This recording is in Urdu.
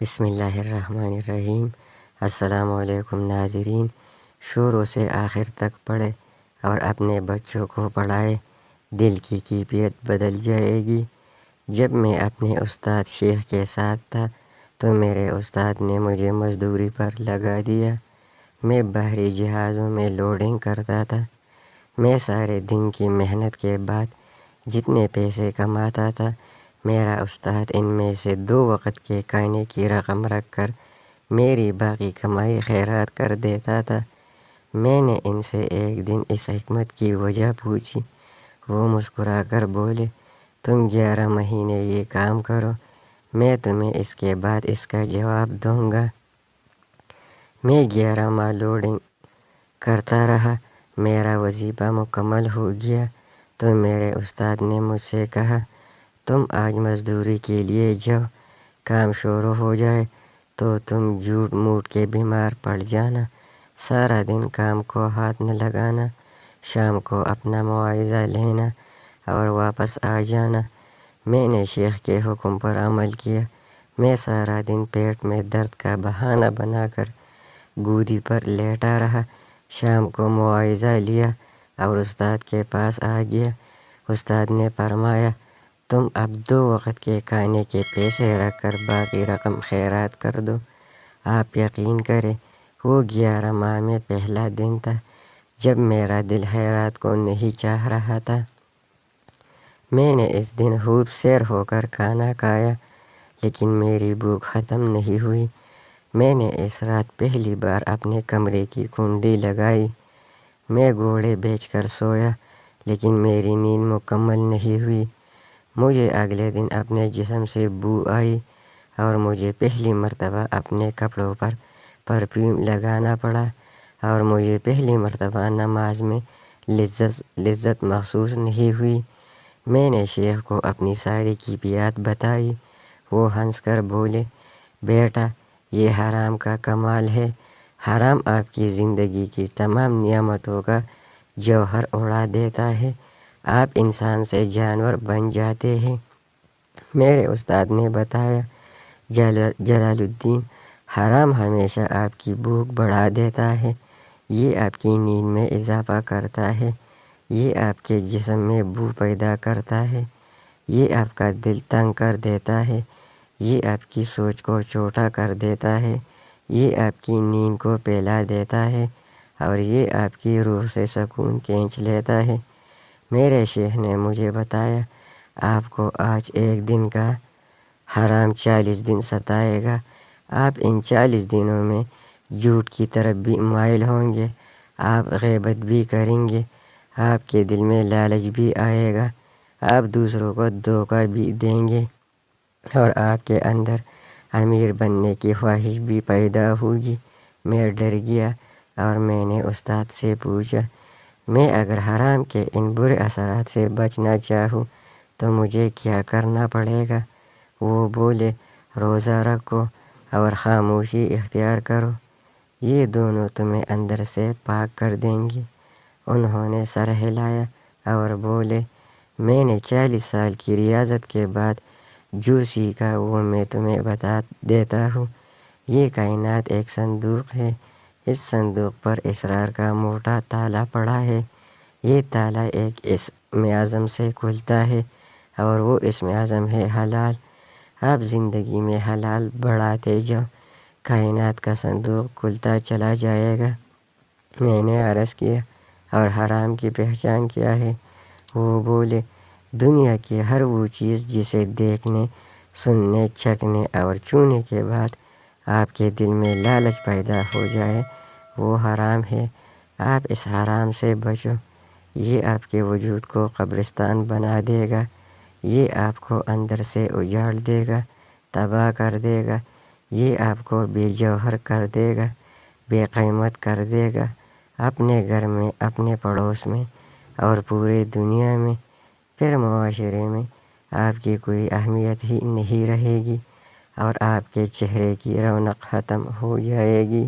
بسم اللہ الرحمن الرحیم۔ السلام علیکم ناظرین، شروع سے آخر تک پڑھے اور اپنے بچوں کو پڑھائے، دل کی کیفیت بدل جائے گی۔ جب میں اپنے استاد شیخ کے ساتھ تھا تو میرے استاد نے مجھے مزدوری پر لگا دیا۔ میں بحری جہازوں میں لوڈنگ کرتا تھا۔ میں سارے دن کی محنت کے بعد جتنے پیسے کماتا تھا، میرا استاد ان میں سے 2 وقت کے کھانے کی رقم رکھ کر میری باقی کمائی خیرات کر دیتا تھا۔ میں نے ان سے ایک دن اس حکمت کی وجہ پوچھی۔ وہ مسکرا کر بولے، تم 11 مہینے یہ کام کرو، میں تمہیں اس کے بعد اس کا جواب دوں گا۔ میں 11 ماہ لوڈنگ کرتا رہا۔ میرا وظیفہ مکمل ہو گیا تو میرے استاد نے مجھ سے کہا، تم آج مزدوری کے لیے جاؤ، کام شروع ہو جائے تو تم جھوٹ موٹ کے بیمار پڑ جانا، سارا دن کام کو ہاتھ نہ لگانا، شام کو اپنا معاوضہ لینا اور واپس آ جانا۔ میں نے شیخ کے حکم پر عمل کیا۔ میں سارا دن پیٹ میں درد کا بہانہ بنا کر گودی پر لیٹا رہا۔ شام کو معاوضہ لیا اور استاد کے پاس آ گیا۔ استاد نے فرمایا، تم اب 2 وقت کے کھانے کے پیسے رکھ کر باقی رقم خیرات کر دو۔ آپ یقین کریں، وہ 11 ماہ میں پہلا دن تھا جب میرا دل خیرات کو نہیں چاہ رہا تھا۔ میں نے اس دن خوب سیر ہو کر کھانا کھایا، لیکن میری بھوک ختم نہیں ہوئی۔ میں نے اس رات پہلی بار اپنے کمرے کی کنڈی لگائی۔ میں گھوڑے بیچ کر سویا، لیکن میری نیند مکمل نہیں ہوئی۔ مجھے اگلے دن اپنے جسم سے بو آئی اور مجھے پہلی مرتبہ اپنے کپڑوں پر پرفیوم لگانا پڑا، اور مجھے پہلی مرتبہ نماز میں لذت محسوس نہیں ہوئی۔ میں نے شیخ کو اپنی ساری کیفیات بتائی۔ وہ ہنس کر بولے، بیٹا، یہ حرام کا کمال ہے۔ حرام آپ کی زندگی کی تمام نعمتوں کا جوہر اڑا دیتا ہے، آپ انسان سے جانور بن جاتے ہیں۔ میرے استاد نے بتایا، جلال الدین، حرام ہمیشہ آپ کی بھوک بڑھا دیتا ہے، یہ آپ کی نیند میں اضافہ کرتا ہے، یہ آپ کے جسم میں بو پیدا کرتا ہے، یہ آپ کا دل تنگ کر دیتا ہے، یہ آپ کی سوچ کو چھوٹا کر دیتا ہے، یہ آپ کی نیند کو پھیلا دیتا ہے، اور یہ آپ کی روح سے سکون کھینچ لیتا ہے۔ میرے شیخ نے مجھے بتایا، آپ کو آج ایک دن کا حرام 40 دن ستائے گا۔ آپ ان 40 دنوں میں جھوٹ کی طرف بھی مائل ہوں گے، آپ غیبت بھی کریں گے، آپ کے دل میں لالچ بھی آئے گا، آپ دوسروں کو دھوکہ بھی دیں گے، اور آپ کے اندر امیر بننے کی خواہش بھی پیدا ہوگی۔ میں ڈر گیا اور میں نے استاد سے پوچھا، میں اگر حرام کے ان برے اثرات سے بچنا چاہوں تو مجھے کیا کرنا پڑے گا؟ وہ بولے، روزہ رکھو اور خاموشی اختیار کرو، یہ دونوں تمہیں اندر سے پاک کر دیں گی۔ انہوں نے سر ہلایا اور بولے، میں نے 40 سال کی ریاضت کے بعد جو سیکھا وہ میں تمہیں بتا دیتا ہوں۔ یہ کائنات ایک صندوق ہے، اس صندوق پر اسرار کا موٹا تالا پڑا ہے۔ یہ تالا ایک اسم اعظم سے کھلتا ہے، اور وہ اسم اعظم ہے حلال۔ آپ زندگی میں حلال بڑھاتے جاؤ، کائنات کا صندوق کھلتا چلا جائے گا۔ میں نے عرض کیا، اور حرام کی پہچان کیا ہے؟ وہ بولے، دنیا کی ہر وہ چیز جسے دیکھنے، سننے، چکھنے اور چھونے کے بعد آپ کے دل میں لالچ پیدا ہو جائے، وہ حرام ہے۔ آپ اس حرام سے بچو، یہ آپ کے وجود کو قبرستان بنا دے گا، یہ آپ کو اندر سے اجاڑ دے گا، تباہ کر دے گا، یہ آپ کو بے جوہر کر دے گا، بے قیمت کر دے گا، اپنے گھر میں، اپنے پڑوس میں اور پورے دنیا میں، پھر معاشرے میں آپ کی کوئی اہمیت ہی نہیں رہے گی، اور آپ کے چہرے کی رونق ختم ہو جائے گی۔